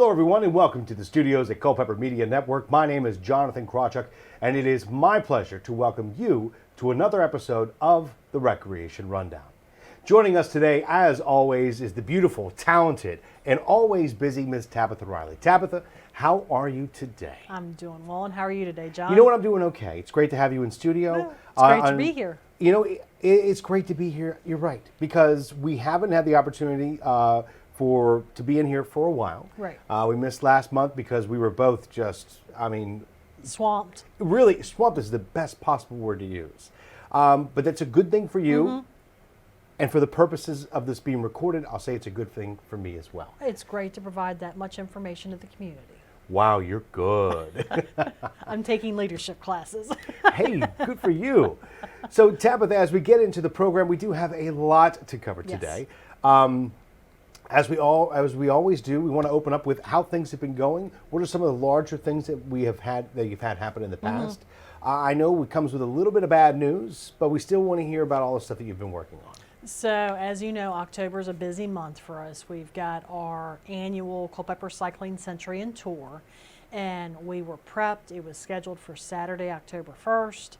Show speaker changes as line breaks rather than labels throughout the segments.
Hello, everyone, and welcome to the studios at Culpeper Media Network. My name is Jonathan Krawchuk, and it is my pleasure to welcome you to another episode of the Recreation Rundown. Joining us today, as always, is the beautiful, talented, and always busy Ms. Tabitha Riley. Tabitha, how are you today?
I'm doing well, and how are you today, John?
You know what, I'm doing okay. It's great to have you in studio.
Yeah, it's great to be here.
You know, it's great to be here. You're right, because we haven't had the opportunity to be in here for a while.
Right.
We missed last month because we were both just,
Swamped.
Really, swamped is the best possible word to use. But that's a good thing for you. Mm-hmm. And for the purposes of this being recorded, I'll say it's a good thing for me as well.
It's great to provide that much information to the community.
Wow, you're good.
I'm taking leadership classes.
Hey, good for you. So, Tabitha, as we get into the program, we do have a lot to cover today. As we always do, we want to open up with how things have been going. What are some of the larger things that you've had happen in the past? I know it comes with a little bit of bad news, but we still want to hear about all the stuff that you've been working on.
So, as you know, October is a busy month for us. We've got our annual Culpeper Cycling Century and Tour, and we were prepped. It was scheduled for Saturday, October 1st.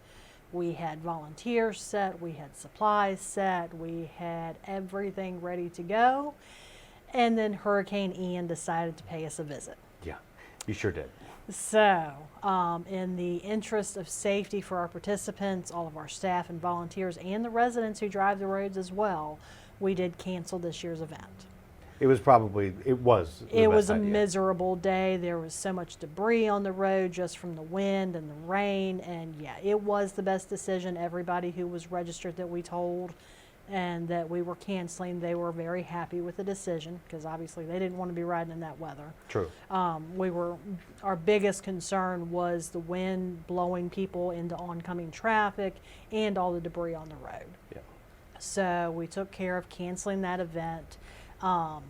We had volunteers set, we had supplies set, we had everything ready to go. And then Hurricane Ian decided to pay us a visit.
Yeah, you sure did.
So, in the interest of safety for our participants, all of our staff and volunteers, and the residents who drive the roads as well, we did cancel this year's event.
It was a
miserable day. There was so much debris on the road just from the wind and the rain, and yeah, it was the best decision. Everybody who was registered that we told and that we were canceling, they were very happy with the decision because obviously they didn't want to be riding in that weather.
True.
Our biggest concern was the wind blowing people into oncoming traffic and all the debris on the road.
Yeah.
So we took care of canceling that event. The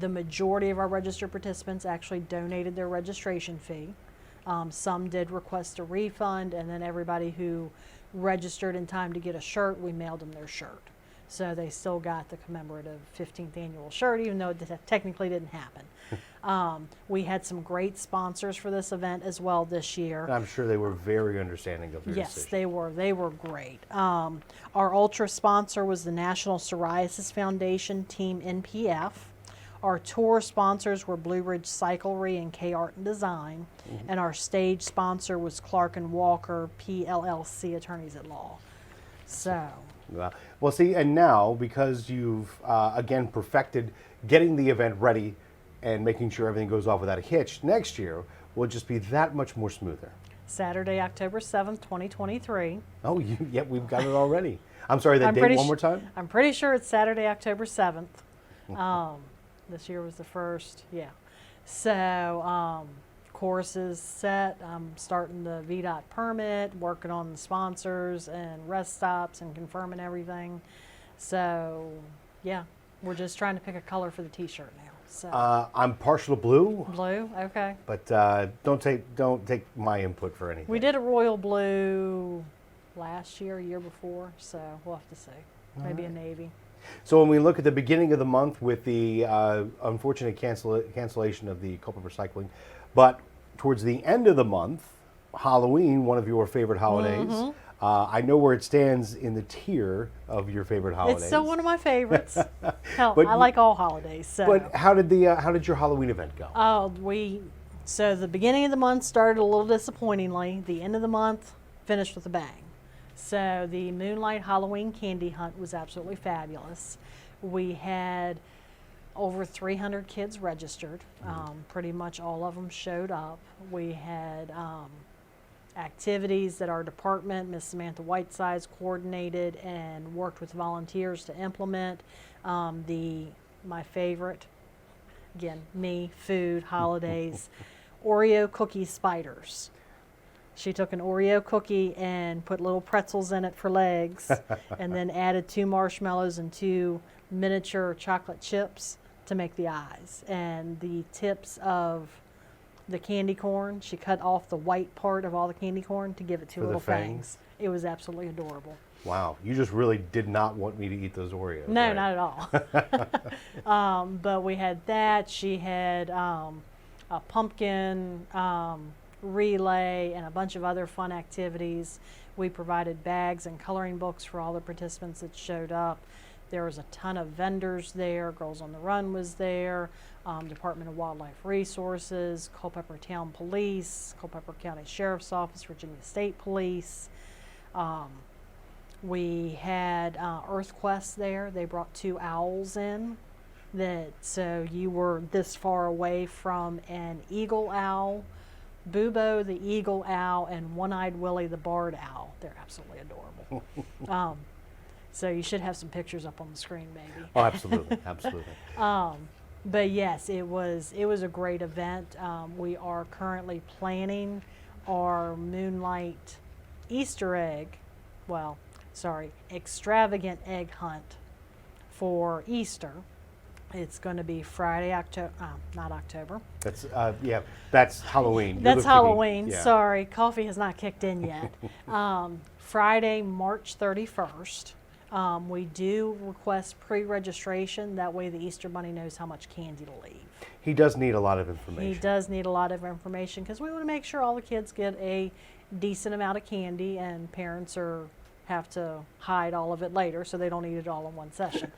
majority of our registered participants actually donated their registration fee. Some did request a refund, and then everybody who registered in time to get a shirt, we mailed them their shirt. So they still got the commemorative 15th annual shirt, even though it technically didn't happen. We had some great sponsors for this event as well this year.
I'm sure they were very understanding of your decision.
Yes, they were. They were great. Our ultra sponsor was the National Psoriasis Foundation, Team NPF. Our tour sponsors were Blue Ridge Cyclery and K Art and Design, and our stage sponsor was Clark and Walker, PLLC Attorneys at Law. So.
Well, see, and now because you've again perfected getting the event ready and making sure everything goes off without a hitch, next year will just be that much more smoother.
Saturday, October 7th, 2023.
Oh, yep, we've got it already. I'm sorry, that date one more time?
I'm pretty sure it's Saturday, October 7th. This year was the first, yeah. So, courses set. I'm starting the VDOT permit, working on the sponsors and rest stops and confirming everything. So, yeah, we're just trying to pick a color for the T-shirt now. So.
I'm partial to blue.
Blue, okay.
But don't take my input for anything.
We did a royal blue last year, year before, so we'll have to see. Maybe a navy.
So when we look at the beginning of the month with the unfortunate cancellation of the Culpeper Cycling, but towards the end of the month, Halloween, one of your favorite holidays, I know where it stands in the tier of your favorite holidays.
It's still one of my favorites. Hell, I like all holidays. So.
But how did your Halloween event go?
So the beginning of the month started a little disappointingly. The end of the month finished with a bang. So the Moonlight Halloween Candy Hunt was absolutely fabulous. We had over 300 kids registered. Pretty much all of them showed up. We had activities that our department, Miss Samantha Whitesides, coordinated and worked with volunteers to implement. My favorite, again, food, holidays, Oreo cookie spiders. She took an Oreo cookie and put little pretzels in it for legs and then added 2 marshmallows and 2 miniature chocolate chips to make the eyes. And the tips of the candy corn, she cut off the white part of all the candy corn to give it 2 little fangs. It was absolutely adorable.
Wow, you just really did not want me to eat those Oreos.
No,
right?
not at all. But we had that. She had a pumpkin relay and a bunch of other fun activities. We provided bags and coloring books for all the participants that showed up. There was a ton of vendors there. Girls on the Run was there. Department of Wildlife Resources, Culpeper Town Police, Culpeper County Sheriff's Office, Virginia State Police. We had EarthQuest there. They brought 2 owls in. So you were this far away from an eagle owl, Bubo the eagle owl, and One-Eyed Willie the barred owl. They're absolutely adorable. So you should have some pictures up on the screen, maybe.
Oh, absolutely, absolutely.
But yes, it was a great event. We are currently planning our Moonlight Easter egg, extravagant egg hunt for Easter. It's going to be Friday, not October.
That's that's Halloween.
That's Halloween.
Yeah.
Sorry, coffee has not kicked in yet. Friday, March 31st. We do request pre-registration. That way the Easter Bunny knows how much candy to leave.
He does need a lot of information.
He does need a lot of information because we want to make sure all the kids get a decent amount of candy, and parents have to hide all of it later so they don't eat it all in one session.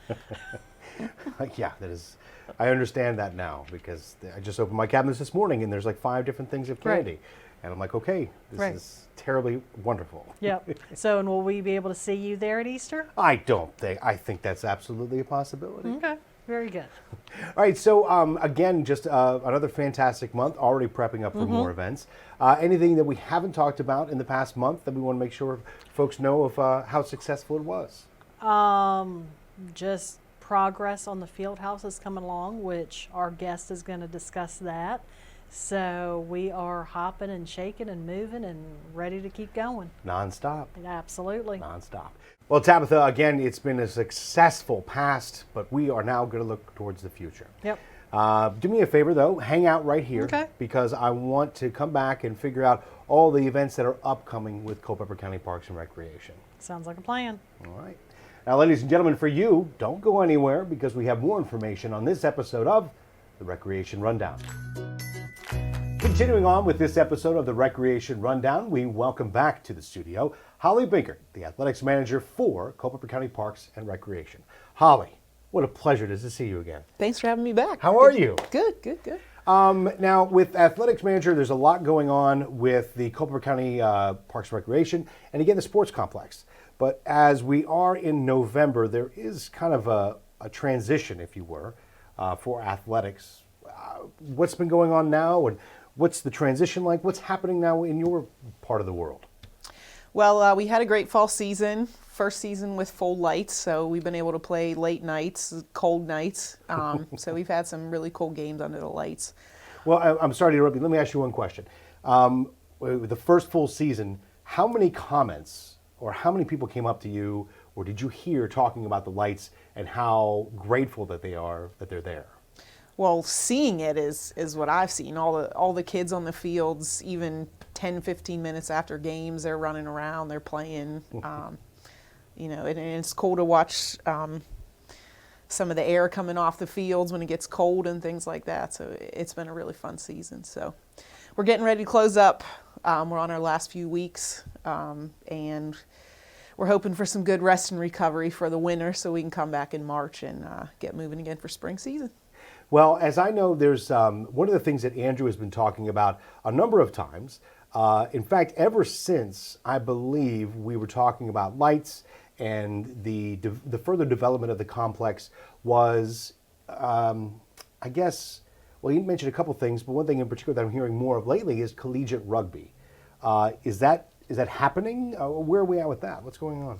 Yeah, that is. I understand that now because I just opened my cabinets this morning and there's like 5 different things of candy.
Right.
And I'm like, okay, this
Right.
is terribly wonderful.
Yep. So, and will we be able to see you there at Easter?
I think that's absolutely a possibility.
Okay. Very good.
All right, so again, just another fantastic month, already prepping up for more events. Anything that we haven't talked about in the past month that we want to make sure folks know of how successful it was?
Just progress on the field house is coming along, which our guest is going to discuss that. So we are hopping and shaking and moving and ready to keep going.
Nonstop.
Absolutely.
Nonstop. Well, Tabitha, again, it's been a successful past, but we are now going to look towards the future.
Yep.
Do me a favor, though. Hang out right here.
Okay.
Because I want to come back and figure out all the events that are upcoming with Culpeper County Parks and Recreation.
Sounds like a plan.
All right. Now, ladies and gentlemen, for you, don't go anywhere because we have more information on this episode of the Recreation Rundown. Continuing on with this episode of the Recreation Rundown, we welcome back to the studio Holly Binkert, the athletics manager for Culpeper County Parks and Recreation. Holly, what a pleasure it is to see you again.
Thanks for having me back.
How are you?
Good, good, good.
Now, with athletics manager, there's a lot going on with the Culpeper County Parks and Recreation, and again, the sports complex. But as we are in November, there is kind of a transition, if you were, for athletics. What's been going on now, and what's the transition like? What's happening now in your part of the world?
Well, we had a great fall season, first season with full lights, so we've been able to play late nights, cold nights. So we've had some really cool games under the lights.
Well, I'm sorry to interrupt you. Let me ask you one question. With the first full season, how many comments or how many people came up to you or did you hear talking about the lights and how grateful that they are that they're there?
Well, seeing it is what I've seen. All the kids on the fields, even 10, 15 minutes after games, they're running around, they're playing. You know, and it's cool to watch some of the air coming off the fields when it gets cold and things like that. So it's been a really fun season. So we're getting ready to close up. We're on our last few weeks, and we're hoping for some good rest and recovery for the winter so we can come back in March and get moving again for spring season.
Well, as I know, there's one of the things that Andrew has been talking about a number of times. In fact, ever since I believe we were talking about lights and the further development of the complex was, I guess, well, you mentioned a couple things, but one thing in particular that I'm hearing more of lately is collegiate rugby. Is that happening? Where are we at with that? What's going on?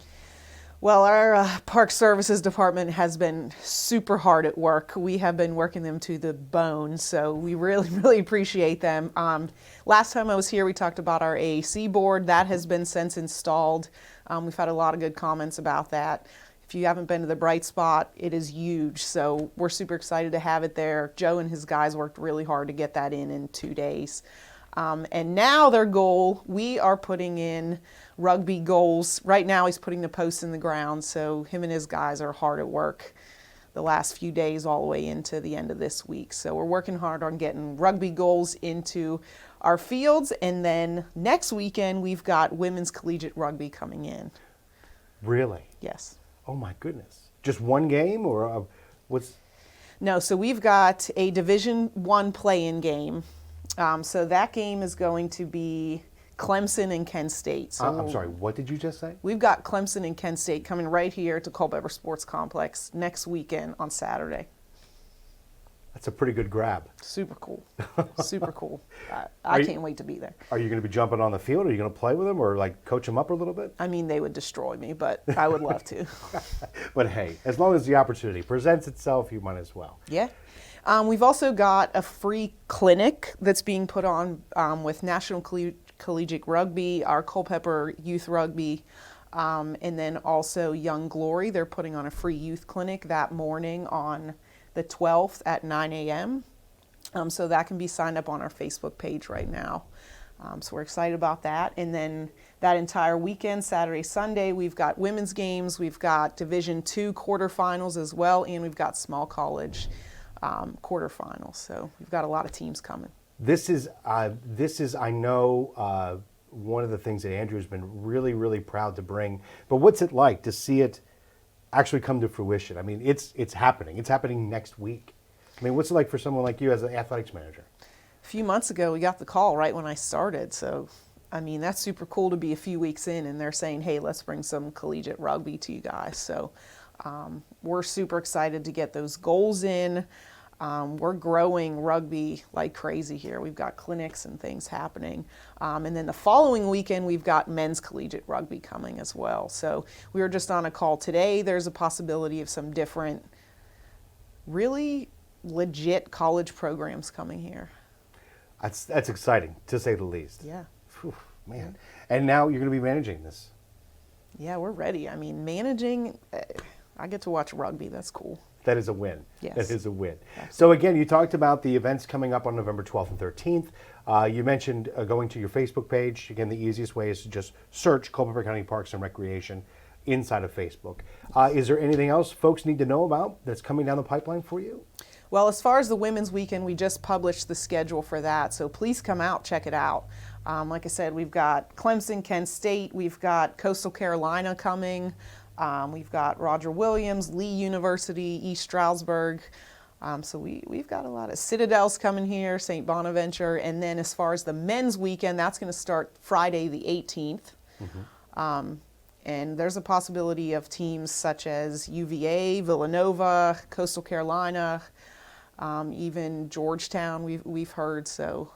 Well, our Park Services Department has been super hard at work. We have been working them to the bone, so we really, really appreciate them. Last time I was here, we talked about our AAC board. That has been since installed. We've had a lot of good comments about that. If you haven't been to the Bright Spot, it is huge, so we're super excited to have it there. Joe and his guys worked really hard to get that in 2 days. And now their goal, we are putting in rugby goals. Right now he's putting the posts in the ground, so him and his guys are hard at work the last few days all the way into the end of this week. So we're working hard on getting rugby goals into our fields, and then next weekend we've got women's collegiate rugby coming in.
Really?
Yes.
Oh my goodness. Just one game or what's?
No, so we've got a Division I play-in game. So that game is going to be Clemson and Kent State. So
I'm sorry, what did you just say?
we've got Clemson and Kent State coming right here to Culpeper Sports Complex next weekend on Saturday.
That's a pretty good grab.
Super cool. Super cool. I can't wait to be there.
Are you going to be jumping on the field? Are you going to play with them or like coach them up a little bit?
I mean, they would destroy me, but I would love to.
But hey, as long as the opportunity presents itself, you might as well.
Yeah. We've also got a free clinic that's being put on with National Collegiate Rugby, our Culpeper Youth Rugby, and then also Young Glory. They're putting on a free youth clinic that morning on the 12th at 9 a.m. So that can be signed up on our Facebook page right now. So we're excited about that. And then that entire weekend, Saturday, Sunday, we've got women's games, we've got Division II quarterfinals as well, and we've got small college quarterfinals. So we've got a lot of teams coming.
This is I know one of the things that Andrew has been really, really proud to bring. But what's it like to see it actually come to fruition? I mean, it's happening. It's happening next week. I mean, what's it like for someone like you as an athletics manager?
A few months ago, we got the call right when I started. So, I mean, that's super cool to be a few weeks in and they're saying, hey, let's bring some collegiate rugby to you guys. So we're super excited to get those goals in. We're growing rugby like crazy here. We've got clinics and things happening. And then the following weekend, we've got men's collegiate rugby coming as well. So we were just on a call today. There's a possibility of some different, really legit college programs coming here.
That's exciting, to say the least.
Yeah.
Whew, man. And now you're going to be managing this.
Yeah, we're ready. I mean, managing, I get to watch rugby. That's cool.
That is a win.
Yes.
That is a win.
Absolutely.
So again, you talked about the events coming up on November 12th and 13th. You mentioned going to your Facebook page. Again, the easiest way is to just search Culpeper County Parks and Recreation inside of Facebook. Is there anything else folks need to know about that's coming down the pipeline for you?
Well, as far as the women's weekend, we just published the schedule for that. So please come out, check it out. Like I said, we've got Clemson, Kent State. We've got Coastal Carolina coming. We've got Roger Williams, Lee University, East Stroudsburg. So we've got a lot of Citadel's coming here, St. Bonaventure. And then as far as the men's weekend, that's going to start Friday the 18th. Mm-hmm. And there's a possibility of teams such as UVA, Villanova, Coastal Carolina, even Georgetown we've heard. So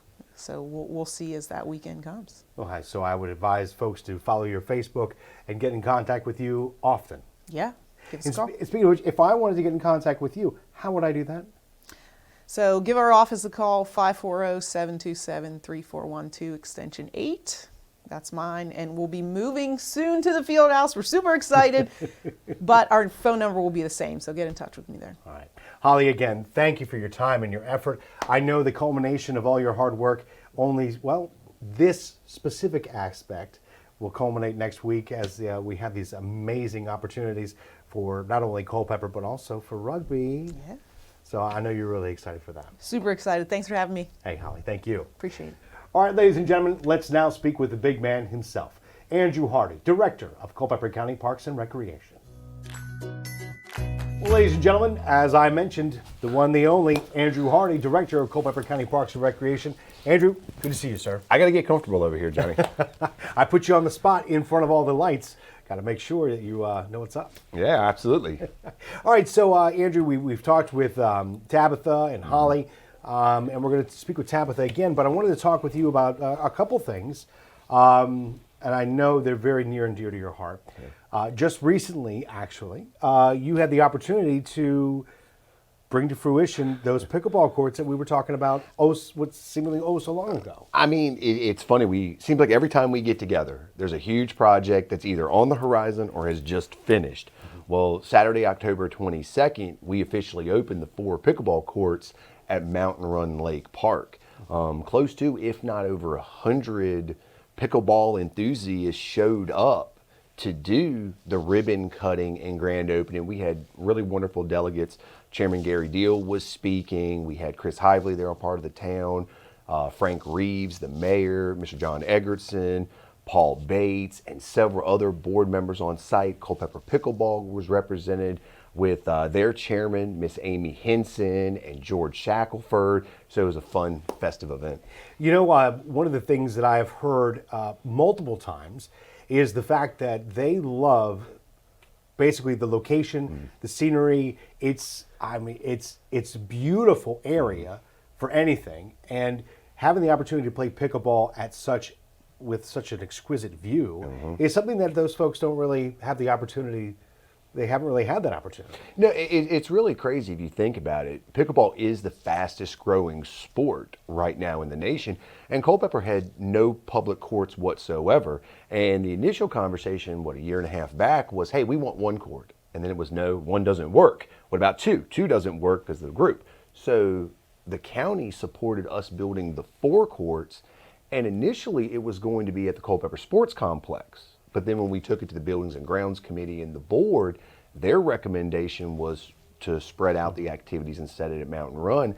we'll see as that weekend comes.
Okay, so I would advise folks to follow your Facebook and get in contact with you often.
Yeah, give us a call.
Speaking of which, if I wanted to get in contact with you, how would I do that?
So give our office a call, 540-727-3412, extension 8. That's mine, and we'll be moving soon to the field house. We're super excited, but our phone number will be the same, so get in touch with me there.
All right. Holly, again, thank you for your time and your effort. I know the culmination of all your hard work this specific aspect will culminate next week as we have these amazing opportunities for not only Culpeper, but also for rugby.
Yeah.
So I know you're really excited for that.
Super excited. Thanks for having me.
Hey, Holly, thank you.
Appreciate it.
All right, ladies and gentlemen, let's now speak with the big man himself, Andrew Hardy, Director of Culpeper County Parks and Recreation. Well, ladies and gentlemen, as I mentioned, the one, the only, Andrew Hardy, Director of Culpeper County Parks and Recreation. Andrew, good to see you, sir.
I got to get comfortable over here, Johnny.
I put you on the spot in front of all the lights. Got to make sure that you know what's up.
Yeah, absolutely.
All right, so Andrew, we've talked with Tabitha and Holly, and we're going to speak with Tabitha again, but I wanted to talk with you about a couple things, and I know they're very near and dear to your heart. Just recently, actually, you had the opportunity to bring to fruition those pickleball courts that we were talking about seemingly so long ago.
I mean, it's funny. Seems like every time we get together, there's a huge project that's either on the horizon or has just finished. Well, Saturday, October 22nd, we officially opened the 4 pickleball courts at Mountain Run Lake Park. Close to, if not over 100 pickleball enthusiasts showed up to do the ribbon cutting and grand opening. We had really wonderful delegates. Chairman Gary Deal was speaking. We had Chris Hively there, a part of the town. Frank Reeves, the mayor, Mr. John Eggertson, Paul Bates, and several other board members on site. Culpeper Pickleball was represented with their chairman, Miss Amy Henson, and George Shackelford. So it was a fun, festive event.
You know, one of the things that I have heard multiple times is the fact that they love basically the location, the scenery. It's a beautiful area for anything, and having the opportunity to play pickleball with such an exquisite view is something that those folks don't really have the opportunity. They haven't really had that opportunity.
No, it's really crazy if you think about it. Pickleball is the fastest growing sport right now in the nation, and Culpeper had no public courts whatsoever. And the initial conversation, a year and a half back, was, hey, we want one court. And then it was, no, one doesn't work. What about two? Two doesn't work because of the group. So the county supported us building the 4 courts, and initially it was going to be at the Culpeper Sports Complex. But then when we took it to the Buildings and Grounds Committee and the board, their recommendation was to spread out the activities and set it at Mountain Run.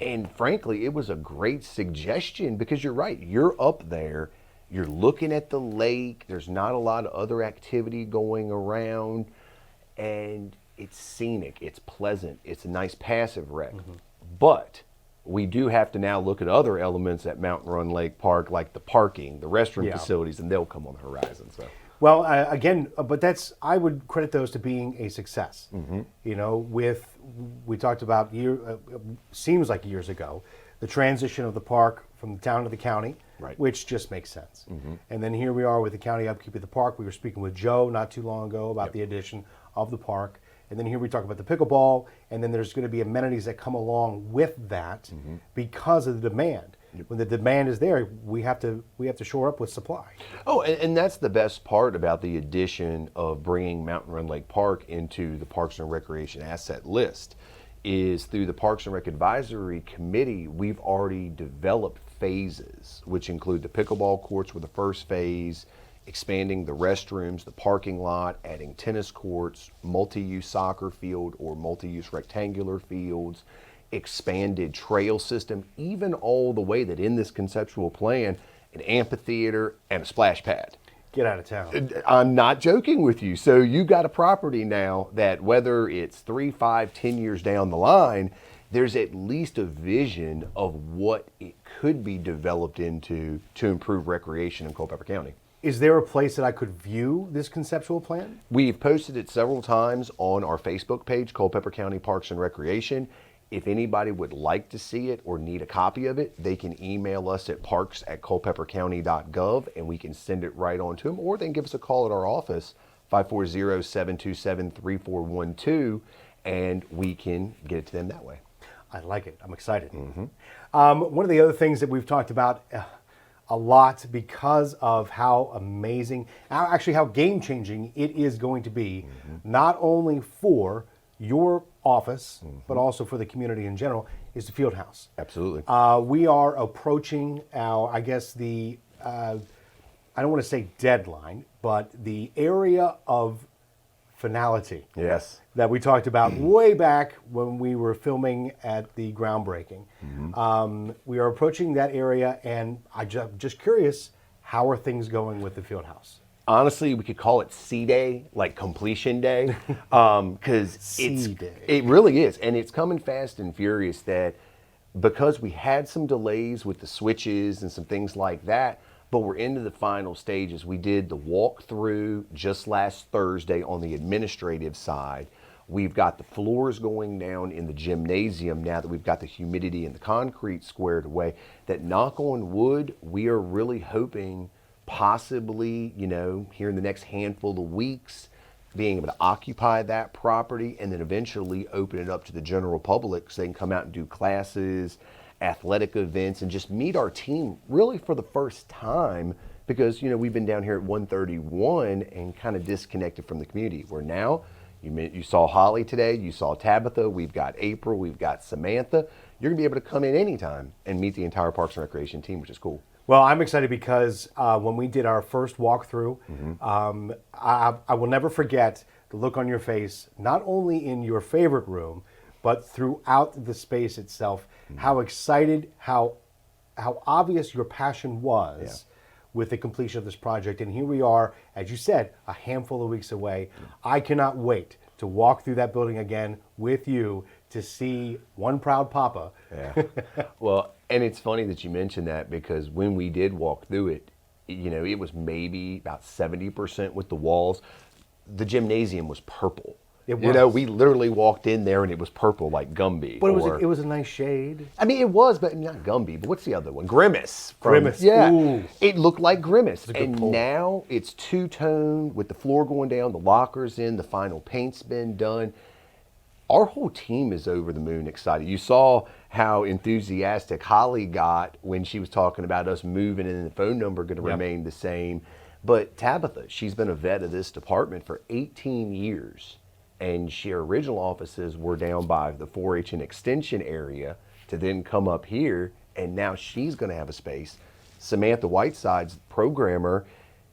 And frankly, it was a great suggestion because you're right. You're up there, you're looking at the lake, there's not a lot of other activity going around, and it's scenic, it's pleasant, it's a nice passive rec. But we do have to now look at other elements at Mountain Run Lake Park, like the parking, the restroom facilities, and they'll come on the horizon. So,
well, again, but I would credit those to being a success. You know, we talked about seems like years ago, the transition of the park from the town to the county, which just makes sense. And then here we are with the county upkeep of the park. We were speaking with Joe not too long ago about the addition of the park. And then here we talk about the pickleball, and then there's going to be amenities that come along with that because of the demand. When the demand is there, we have to shore up with supply.
Oh, and that's the best part about the addition of bringing Mountain Run Lake Park into the Parks and Recreation asset list is through the Parks and Rec Advisory Committee, we've already developed phases, which include the pickleball courts with the first phase, expanding the restrooms, the parking lot, adding tennis courts, multi-use soccer field or multi-use rectangular fields, expanded trail system, even all the way that in this conceptual plan, an amphitheater and a splash pad.
Get out of town.
I'm not joking with you. So you got a property now that whether it's 3, 5, 10 years down the line, there's at least a vision of what it could be developed into to improve recreation in Culpeper County.
Is there a place that I could view this conceptual plan?
We've posted it several times on our Facebook page, Culpeper County Parks and Recreation. If anybody would like to see it or need a copy of it, they can email us at parks@culpepercounty.gov and we can send it right on to them, or they can give us a call at our office, 540-727-3412, and we can get it to them that way.
I like it. I'm excited. One of the other things that we've talked about a lot because of how amazing, actually how game-changing it is going to be, not only for your office, but also for the community in general, is the field house.
Absolutely.
We are approaching our, I guess I don't want to say deadline, but the area of finality.
Yes.
That we talked about way back when we were filming at the groundbreaking. We are approaching that area, and I'm just curious, how are things going with the field house?
Honestly, we could call it C-Day, like completion day, because it really is. And it's coming fast and furious that because we had some delays with the switches and some things like that, but we're into the final stages. We did the walkthrough just last Thursday on the administrative side. We've got the floors going down in the gymnasium now that we've got the humidity and the concrete squared away. That, knock on wood, we are really hoping possibly, here in the next handful of weeks, being able to occupy that property and then eventually open it up to the general public so they can come out and do classes, athletic events, and just meet our team really for the first time, because we've been down here at 131 and kind of disconnected from the community. Where now you saw Holly today, you saw Tabitha, we've got April, we've got Samantha. you're going to be able to come in anytime and meet the entire Parks and Recreation team, which is cool.
Well, I'm excited because when we did our first walkthrough, I will never forget the look on your face, not only in your favorite room, but throughout the space itself, how excited, how obvious your passion was with the completion of this project. And here we are, as you said, a handful of weeks away. I cannot wait to walk through that building again with you to see one proud papa.
Yeah. Well, and it's funny that you mentioned that, because when we did walk through it, you know, it was maybe about 70% with the walls. The gymnasium was purple.
It
You know,
was.
we literally walked in there and it was purple like Gumby.
But
or-
it was a nice shade.
I mean, it was, but not Gumby. But what's the other one? Grimace.
Grimace.
Yeah.
Ooh.
It looked like Grimace.
a good
And
pull.
now it's two-tone with the floor going down, the lockers in, the final paint's been done. Our whole team is over the moon excited. You saw how enthusiastic Holly got when she was talking about us moving and the phone number going to
Yep.
remain the same. But Tabitha, she's been a vet of this department for 18 years. And her original offices were down by the 4-H and extension area to then come up here. And now she's going to have a space. Samantha Whiteside's programmer,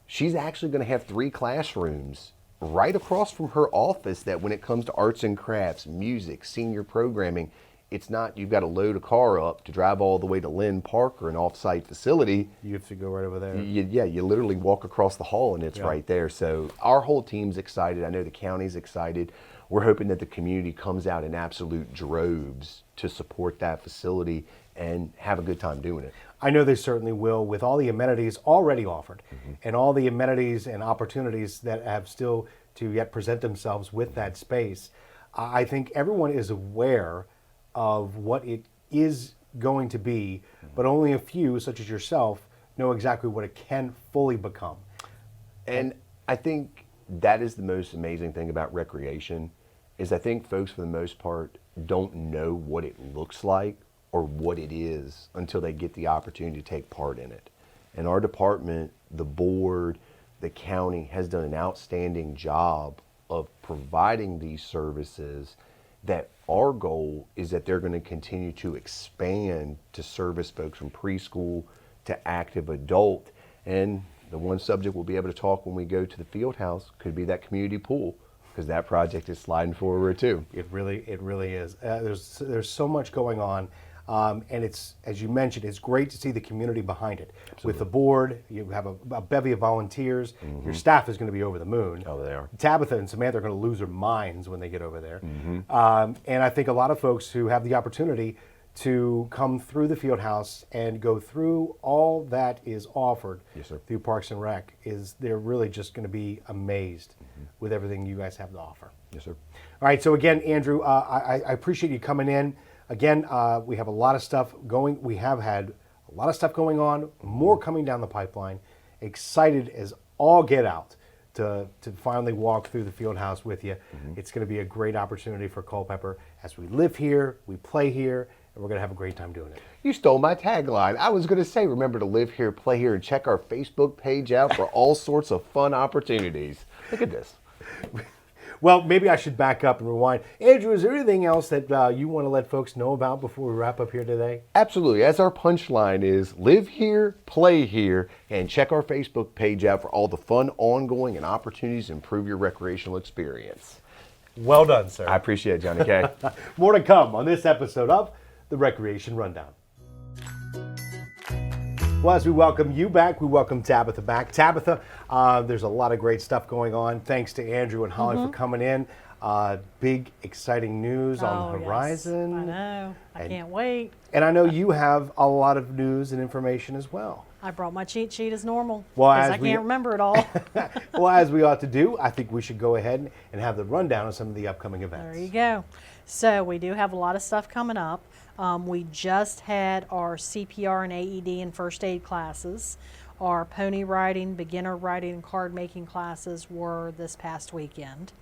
she's actually going to have 3 classrooms right across from her office that when it comes to arts and crafts, music, senior programming, it's not you've got to load a car up to drive all the way to Lynn Park or an off-site facility.
You have to go right over there.
You literally walk across the hall and it's right there. So our whole team's excited. I know the county's excited. We're hoping that the community comes out in absolute droves to support that facility and have a good time doing it.
I know they certainly will, with all the amenities already offered and all the amenities and opportunities that have still to yet present themselves with that space. I think everyone is aware of what it is going to be, but only a few, such as yourself, know exactly what it can fully become.
And I think that is the most amazing thing about recreation is I think folks for the most part don't know what it looks like or what it is until they get the opportunity to take part in it. And our department, the board, the county has done an outstanding job of providing these services that our goal is that they're going to continue to expand to service folks from preschool to active adult. And the one subject we'll be able to talk when we go to the field house could be that community pool, because that project is sliding forward too.
It really is. There's so much going on, and it's, as you mentioned, it's great to see the community behind it. Absolutely. With the board, you have a bevy of volunteers. Your staff is going to be over the moon.
Oh, they are.
Tabitha and Samantha are going to lose their minds when they get over there. And I think a lot of folks who have the opportunity to come through the field house and go through all that is offered through Parks and Rec, they're really just going to be amazed with everything you guys have to offer.
Yes, sir.
All right, so again, Andrew, I appreciate you coming in. Again, we have a lot of stuff going. We have had a lot of stuff going on, more coming down the pipeline. Excited as all get out to finally walk through the field house with you. It's going to be a great opportunity for Culpeper as we live here, we play here, and we're going to have a great time doing it.
You stole my tagline. I was going to say, remember to live here, play here, and check our Facebook page out for all sorts of fun opportunities. Look at this.
Well, maybe I should back up and rewind. Andrew, is there anything else that you want to let folks know about before we wrap up here today?
Absolutely. As our punchline is, live here, play here, and check our Facebook page out for all the fun, ongoing, and opportunities to improve your recreational experience.
Well done, sir.
I appreciate it, Johnny K.
More to come on this episode of the Recreation Rundown. Well, as we welcome you back, we welcome Tabitha back. Tabitha, there's a lot of great stuff going on. Thanks to Andrew and Holly for coming in. Big, exciting news on the horizon.
Yes. I know. I can't wait.
And I know you have a lot of news and information as well.
I brought my cheat sheet as normal
Well,
because
as
I
we-
can't remember it all.
Well, as we ought to do, I think we should go ahead and have the rundown of some of the upcoming events.
There you go. So we do have a lot of stuff coming up. We just had our CPR and AED and first aid classes. Our pony riding, beginner riding, and card making classes were this past weekend.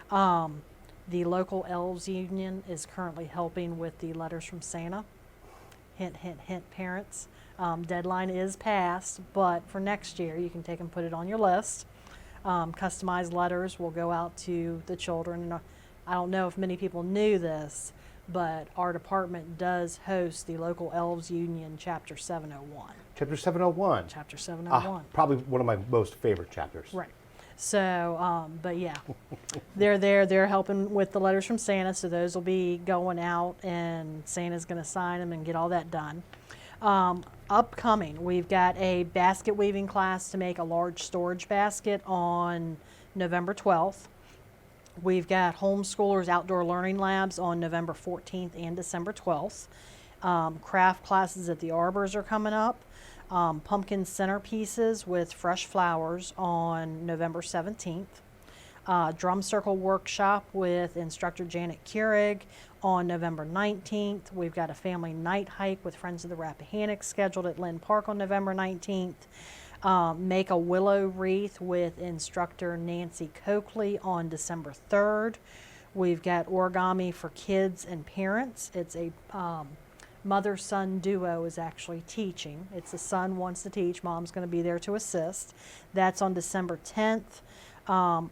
The local Elves Union is currently helping with the letters from Santa. Hint, hint, hint, parents. Deadline is passed, but for next year you can take and put it on your list. Customized letters will go out to the children. I don't know if many people knew this, but our department does host the local Elves Union Chapter 701.
Chapter 701.
Chapter 701.
Probably one of my most favorite chapters.
Right. So, but yeah, they're there. They're helping with the letters from Santa. So those will be going out, and Santa's going to sign them and get all that done. Upcoming, we've got a basket weaving class to make a large storage basket on November 12th. We've got homeschoolers outdoor learning labs on November 14th and December 12th. Craft classes at the Arbors are coming up. Pumpkin centerpieces with fresh flowers on November 17th. Drum circle workshop with instructor Janet Keurig on November 19th. We've got a family night hike with Friends of the Rappahannock scheduled at Lynn Park on November 19th. Make a willow wreath with instructor Nancy Coakley on December 3rd. We've got origami for kids and parents. It's a mother-son duo is actually teaching. It's the son wants to teach, mom's going to be there to assist. That's on December 10th.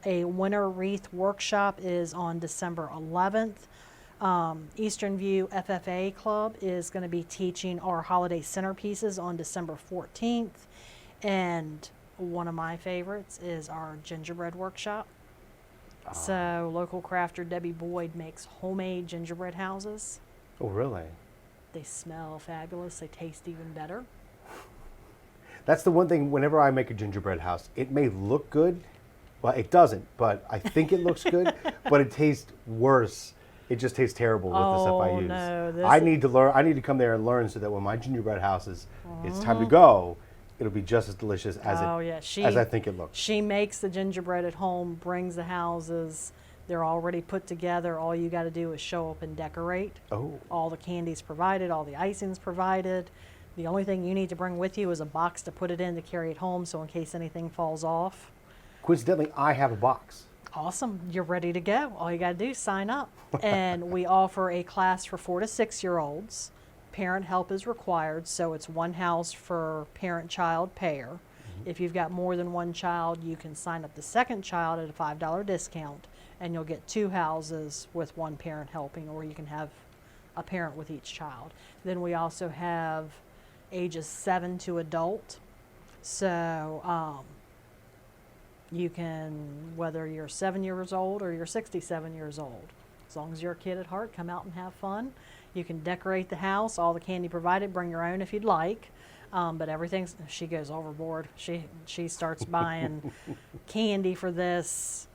A winter wreath workshop is on December 11th. Eastern View FFA Club is going to be teaching our holiday centerpieces on December 14th. And one of my favorites is our gingerbread workshop. So local crafter Debbie Boyd makes homemade gingerbread houses.
Oh, really?
They smell fabulous. They taste even better.
That's the one thing, whenever I make a gingerbread house, it may look good. Well, it doesn't, but I think it looks good, but it tastes worse. It just tastes terrible with the stuff I use.
No,
I need to learn. I need to come there and learn so that when my gingerbread house it's time to go, it'll be just as delicious as as I think it looks.
She makes the gingerbread at home, brings the houses. They're already put together. All you got to do is show up and decorate.
Oh.
All the candy's provided, all the icing's provided. The only thing you need to bring with you is a box to put it in to carry it home, so in case anything falls off.
Coincidentally, I have a box.
Awesome. You're ready to go. All you got to do is sign up. And we offer a class for 4 to 6 year olds. Parent help is required, so it's one house for parent-child pair. If you've got more than one child, you can sign up the second child at a $5 discount, and you'll get 2 houses with one parent helping, or you can have a parent with each child. Then we also have ages 7 to adult. So you can, whether you're 7 years old or you're 67 years old, as long as you're a kid at heart, come out and have fun. You can decorate the house, all the candy provided, bring your own if you'd like. But everything's, she goes overboard. She starts buying candy for this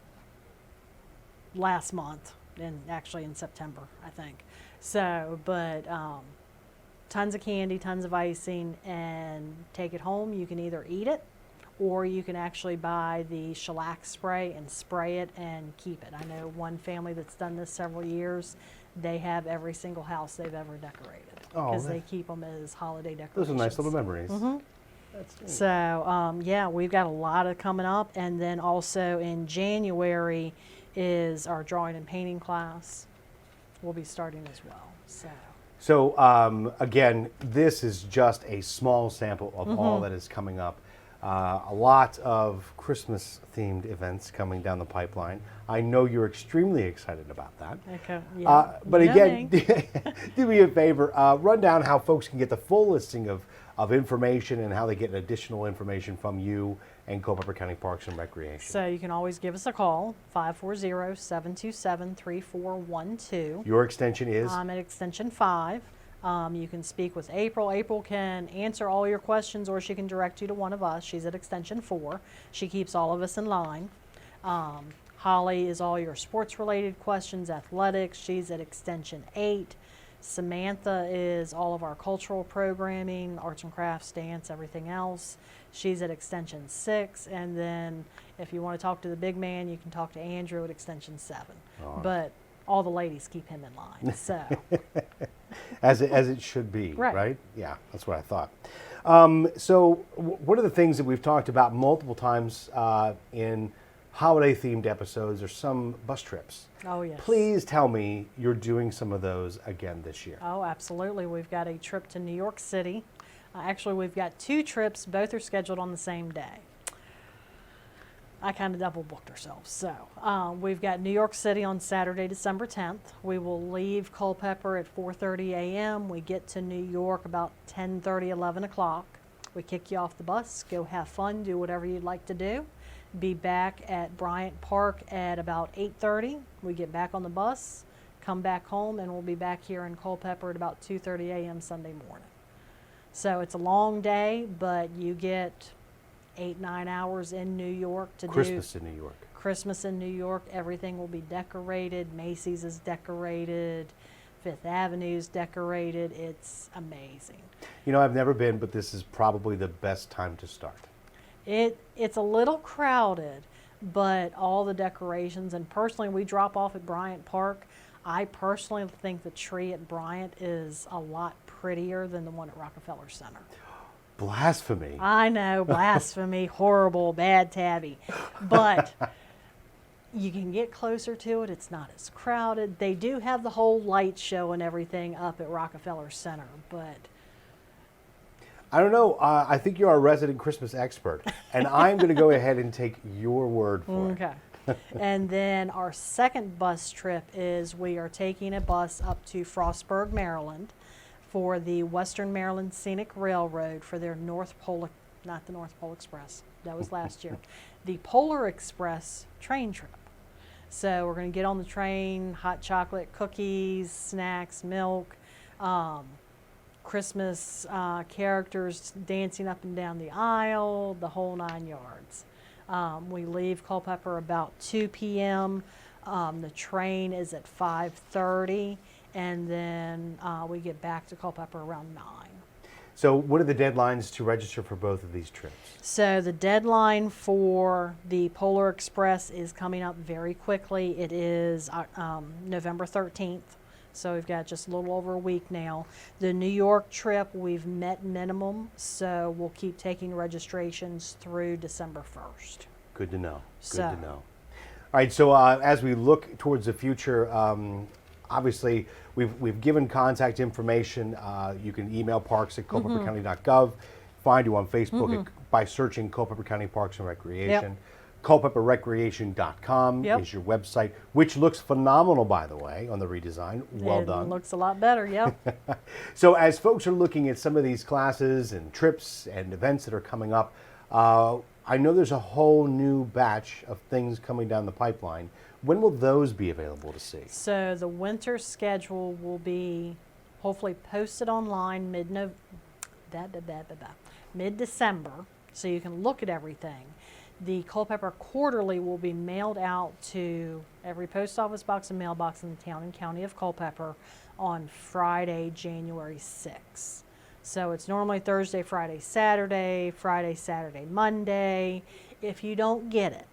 last month, and actually in September, I think. So, but tons of candy, tons of icing, and take it home. You can either eat it, or you can actually buy the shellac spray and spray it and keep it. I know one family that's done this several years. They have every single house they've ever decorated because they keep them as holiday decorations.
Those are nice little memories. That's neat.
So, yeah, we've got a lot of coming up. And then also in January is our drawing and painting class. We'll be starting as well.
So again, this is just a small sample of all that is coming up. A lot of Christmas-themed events coming down the pipeline. I know you're extremely excited about that.
Okay. Yeah.
But again, do me a favor, run down how folks can get the full listing of information and how they get additional information from you and Culpeper County Parks and Recreation.
So you can always give us a call, 540-727-3412.
Your extension is?
I'm at extension 5. You can speak with April. April can answer all your questions, or she can direct you to one of us. She's at extension 4. She keeps all of us in line. Holly is all your sports-related questions, athletics. She's at extension 8. Samantha is all of our cultural programming, arts and crafts, dance, everything else. She's at extension 6. And then if you want to talk to the big man, you can talk to Andrew at extension 7. Right. But all the ladies keep him in line. So.
As it should be, right? Yeah, that's what I thought. So one of the things that we've talked about multiple times in holiday-themed episodes are some bus trips.
Oh, yes.
Please tell me you're doing some of those again this year.
Oh, absolutely. We've got a trip to New York City. Actually, we've got 2 trips. Both are scheduled on the same day. I kind of double booked ourselves. So we've got New York City on Saturday, December 10th. We will leave Culpeper at 4:30 a.m. We get to New York about 10:30, 11 o'clock. We kick you off the bus, go have fun, do whatever you'd like to do. Be back at Bryant Park at about 8:30. We get back on the bus, come back home, and we'll be back here in Culpeper at about 2:30 a.m. Sunday morning. So it's a long day, but you get 8-9 hours in New York to
Christmas in New York.
Christmas in New York. Everything will be decorated. Macy's is decorated. Fifth Avenue's decorated. It's amazing.
You know, I've never been, but this is probably the best time to start.
It's a little crowded, but all the decorations, and personally we drop off at Bryant Park. I personally think the tree at Bryant is a lot prettier than the one at Rockefeller Center.
Blasphemy.
I know, blasphemy, horrible, bad Tabby. But you can get closer to it. It's not as crowded. They do have the whole light show and everything up at Rockefeller Center, but
I don't know. I think you're our resident Christmas expert, and I'm going to go ahead and take your word for it.
okay. And then our second bus trip is we are taking a bus up to Frostburg, Maryland, for the Western Maryland Scenic Railroad for their North Pole, not the North Pole Express, that was last year, the Polar Express train trip. So we're going to get on the train, hot chocolate, cookies, snacks, milk, Christmas characters dancing up and down the aisle, the whole 9 yards. We leave Culpeper about 2 p.m. The train is at 5:30. And then we get back to Culpeper around 9.
So what are the deadlines to register for both of these trips?
So the deadline for the Polar Express is coming up very quickly. It is November 13th. So we've got just a little over a week now. The New York trip, we've met minimum, so we'll keep taking registrations through December 1st.
Good to know. Good
So-
to know. All right, so as we look towards the future, obviously we've given contact information. You can email parks@culpepercounty.gov. Find you on Facebook by searching Culpeper County Parks and Recreation. Culpeperrecreation.com
Yep.
is your website, which looks phenomenal, by the way, on the redesign. Well
It
done.
looks a lot better, yep.
So as folks are looking at some of these classes and trips and events that are coming up, I know there's a whole new batch of things coming down the pipeline. When will those be available to see?
So the winter schedule will be hopefully posted online mid-December, so you can look at everything. The Culpeper Quarterly will be mailed out to every post office box and mailbox in the town and county of Culpeper on Friday, January 6th. So it's normally Thursday, Friday, Saturday, Friday, Saturday, Monday. If you don't get it,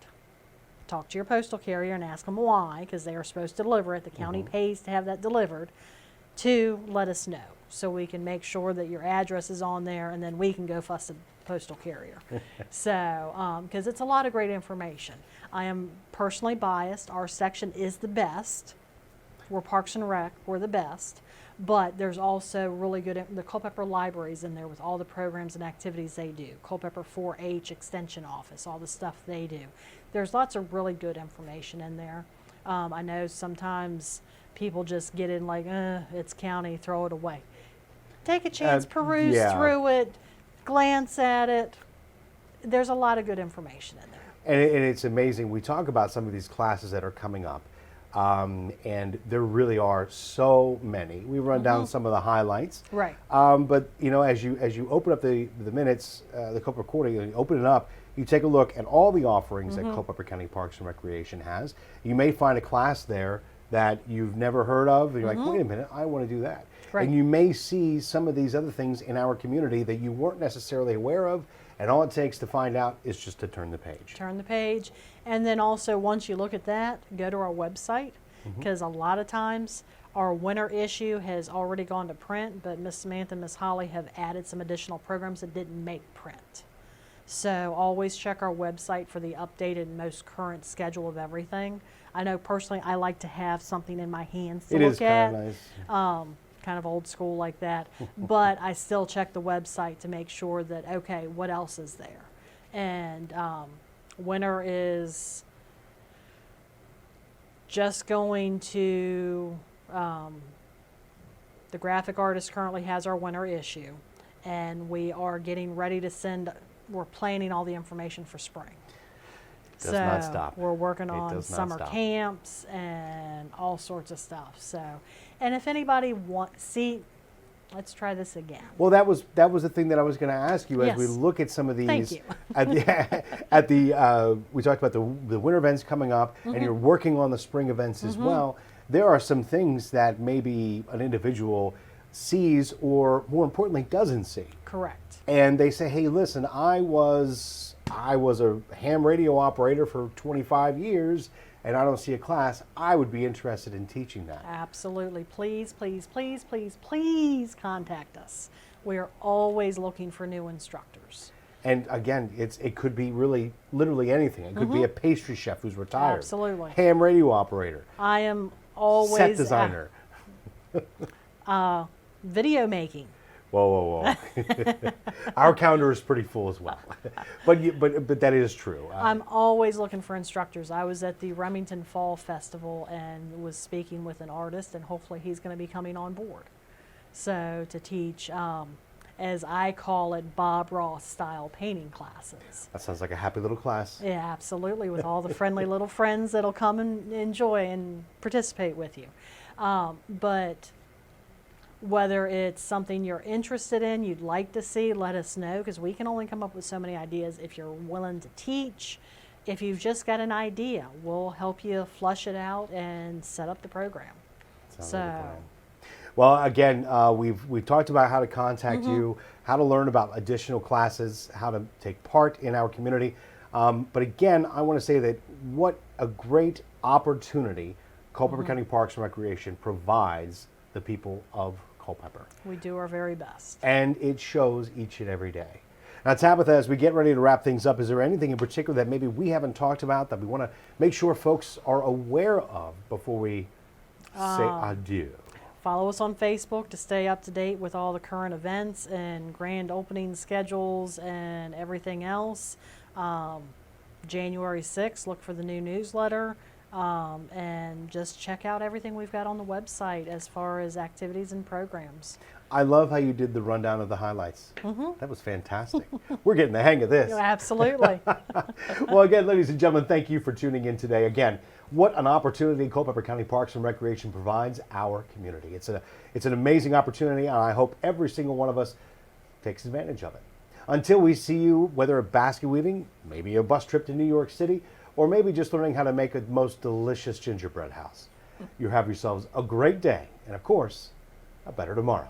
talk to your postal carrier and ask them why, because they are supposed to deliver it. The county pays to have that delivered. To let us know so we can make sure that your address is on there, and then we can go fuss the postal carrier. So, because it's a lot of great information. I am personally biased. Our section is the best. We're Parks and Rec. We're the best. But there's also really good, the Culpeper Library's in there with all the programs and activities they do. Culpeper 4-H Extension Office, all the stuff they do. There's lots of really good information in there. I know sometimes people just get in like, it's county, throw it away. Take a chance, peruse
yeah.
through it, glance at it. There's a lot of good information in there.
And it's amazing. We talk about some of these classes that are coming up, and there really are so many. We run down some of the highlights.
Right.
But you know, as you open up the minutes, the Culpeper Quarterly, you open it up, you take a look at all the offerings that Culpeper County Parks and Recreation has. You may find a class there that you've never heard of, and you're like, wait a minute, I want to do that.
Right.
And you may see some of these other things in our community that you weren't necessarily aware of, and all it takes to find out is just to turn the page.
Turn the page. And then also, once you look at that, go to our website, because a lot of times our winter issue has already gone to print, but Miss Samantha and Miss Holly have added some additional programs that didn't make print. So always check our website for the updated, most current schedule of everything. I know personally I like to have something in my hands to
It
look
is
at.
kind of nice.
Kind of old school like that, but I still check the website to make sure that, okay, what else is there? And Winter is just going to, the graphic artist currently has our winter issue, and we are getting ready to send, we're planning all the information for spring.
Does not stop.
We're working
It
on
does not
summer
stop.
camps and all sorts of stuff. So, and if anybody let's try this again.
Well, that was the thing that I was going to ask you as we
Yes.
look at some of these.
Thank you.
At the we talked about the winter events coming up, and you're working on the spring events as well. There are some things that maybe an individual sees, or more importantly, doesn't see.
Correct.
And they say, "Hey, listen, I was a ham radio operator for 25 years, and I don't see a class. I would be interested in teaching that."
Absolutely. Please, please, please, please, please contact us. We are always looking for new instructors.
And again, it could be really literally anything. It could be a pastry chef who's retired.
Absolutely.
Ham radio operator.
I am always
Set designer.
Video making.
Whoa. Our calendar is pretty full as well. But that is true.
I'm always looking for instructors. I was at the Remington Fall Festival and was speaking with an artist, and hopefully he's going to be coming on board. So to teach, as I call it, Bob Ross style painting classes.
That sounds like a happy little class.
Yeah, absolutely, with all the friendly little friends that'll come and enjoy and participate with you. But whether it's something you're interested in, you'd like to see, let us know, because we can only come up with so many ideas. If you're willing to teach, if you've just got an idea, we'll help you flush it out and set up the program.
Sounds like a plan. Well, again, we've talked about how to contact you, how to learn about additional classes, how to take part in our community. But again, I want to say that what a great opportunity Culpeper County Parks and Recreation provides the people of Culpeper.
We do our very best.
And it shows each and every day. Now, Tabitha, as we get ready to wrap things up, is there anything in particular that maybe we haven't talked about that we want to make sure folks are aware of before we say adieu?
Follow us on Facebook to stay up to date with all the current events and grand opening schedules and everything else. January 6th, look for the new newsletter. And just check out everything we've got on the website as far as activities and programs.
I love how you did the rundown of the highlights. That was fantastic. We're getting the hang of this.
Absolutely.
Well, again, ladies and gentlemen, thank you for tuning in today. Again, what an opportunity Culpeper County Parks and Recreation provides our community. It's an amazing opportunity, and I hope every single one of us takes advantage of it. Until we see you, whether a basket weaving, maybe a bus trip to New York City, or maybe just learning how to make a most delicious gingerbread house. You have yourselves a great day, and of course, a better tomorrow.